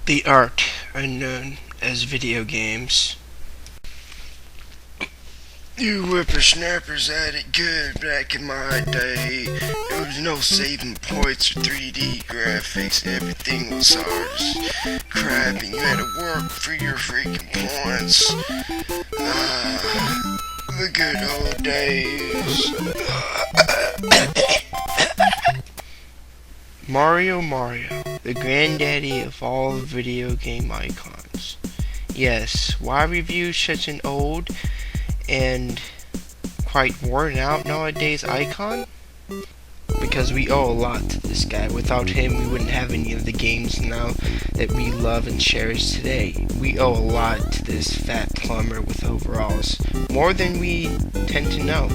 The art unknown as video games. You whippersnappers had it good back in my day. There was no saving points or 3D graphics, everything was ours. Crap, and you had to work for your freaking points. The good old days. Mario, the granddaddy of all video game icons. Yes, why review such an old and quite worn out nowadays icon? Because we owe a lot to this guy. Without him, we wouldn't have any of the games now that we love and cherish today. We owe a lot to this fat plumber with overalls, more than we tend to know.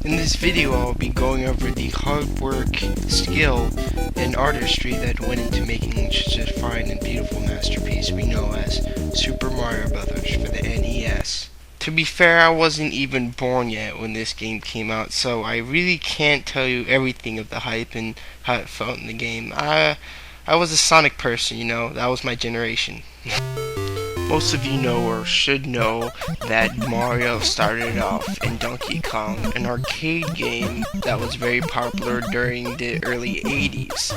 In this video, I'll be going over the hard work, skill, and artistry that went into making such a fine and beautiful masterpiece we know as Super Mario Bros. For the NES. To be fair, I wasn't even born yet when this game came out, so I really can't tell you everything of the hype and how it felt in the game. I was a Sonic person, that was my generation. Most of you know or should know that Mario started off in Donkey Kong, an arcade game that was very popular during the early 80s.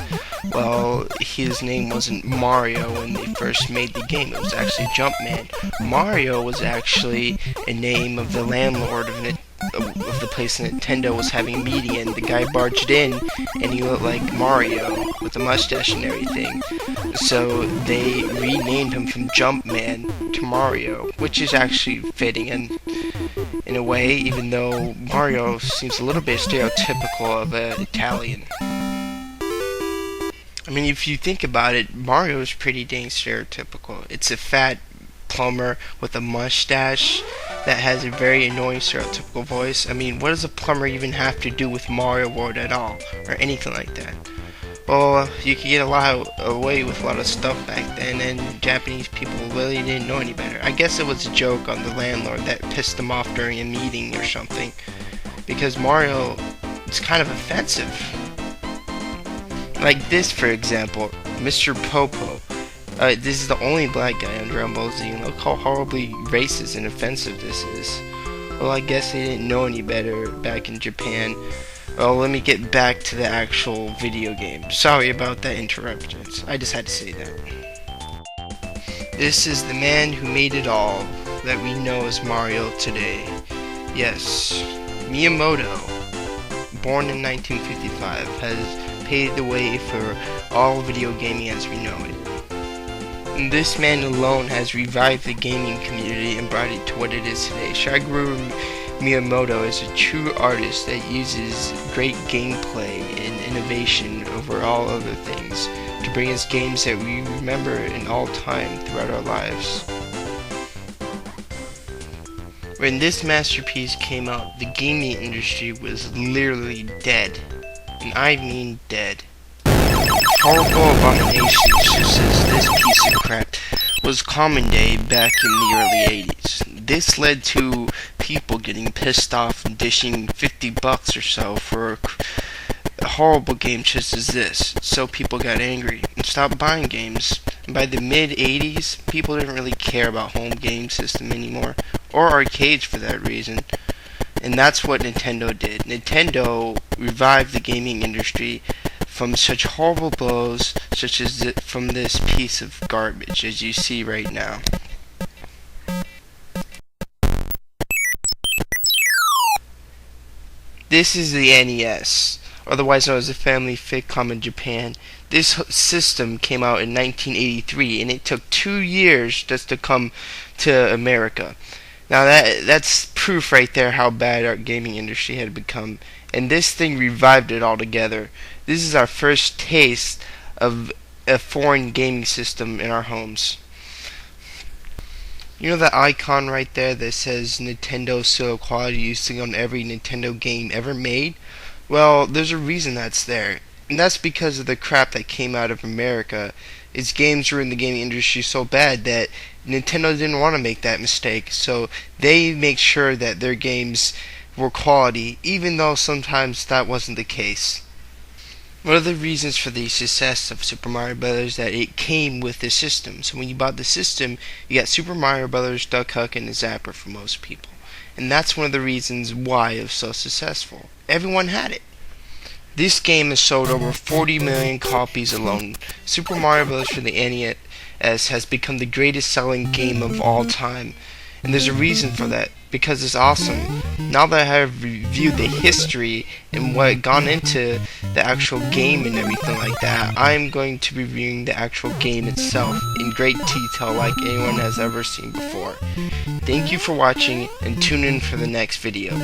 Well, his name wasn't Mario when they first made the game, it was actually Jumpman. Mario was actually a name of the landlord of the place Nintendo was having a meeting in. The guy barged in and he looked like Mario with a mustache and everything. So they renamed him from Jumpman to Mario, which is actually fitting in a way, even though Mario seems a little bit stereotypical of an Italian. I mean, if you think about it, Mario is pretty dang stereotypical. It's a fat plumber with a mustache that has a very annoying stereotypical voice. I mean, what does a plumber even have to do with Mario World at all, or anything like that? Well, you could get away with a lot of stuff back then, and Japanese people really didn't know any better. I guess it was a joke on the landlord that pissed them off during a meeting or something, because Mario is kind of offensive. Like this, for example, Mr. Popo. This is the only black guy on Dragon Ball Z, and look how horribly racist and offensive this is. Well, I guess they didn't know any better back in Japan. Well, let me get back to the actual video game. Sorry about that interruption. I just had to say that. This is the man who made it all that we know as Mario today. Yes, Miyamoto, born in 1955, has paved the way for all video gaming as we know it. And this man alone has revived the gaming community and brought it to what it is today. Shigeru Miyamoto is a true artist that uses great gameplay and innovation over all other things to bring us games that we remember in all time throughout our lives. When this masterpiece came out, the gaming industry was literally dead. And I mean dead. Horrible abominations such as this piece of crap was common day back in the early 80s. This led to people getting pissed off and dishing $50 or so for a horrible game such as this. So people got angry and stopped buying games. And by the mid-80s, people didn't really care about home game system anymore, or arcades for that reason. And that's what Nintendo did. Nintendo revived the gaming industry from such horrible blows such as from this piece of garbage as you see right now. This is the NES, otherwise known as the Family Famicom in Japan. This system came out in 1983, and it took 2 years just to come to America. Now that's proof right there how bad our gaming industry had become, and this thing revived it altogether. This is our first taste of a foreign gaming system in our homes. You know that icon right there that says Nintendo Seal of Quality you see on every Nintendo game ever made? Well, there's a reason that's there. And that's because of the crap that came out of America. Its games were in the gaming industry so bad that Nintendo didn't want to make that mistake. So they make sure that their games were quality, even though sometimes that wasn't the case. One of the reasons for the success of Super Mario Bros. That it came with the system. So when you bought the system, you got Super Mario Bros., Duck Huck, and the Zapper for most people. And that's one of the reasons why it was so successful. Everyone had it. This game has sold over 40 million copies alone. Super Mario Bros. For the NES has become the greatest selling game of all time. And there's a reason for that, because it's awesome. Now that I have reviewed the history and what gone into the actual game and everything like that, I'm going to be reviewing the actual game itself in great detail like anyone has ever seen before. Thank you for watching, and tune in for the next video.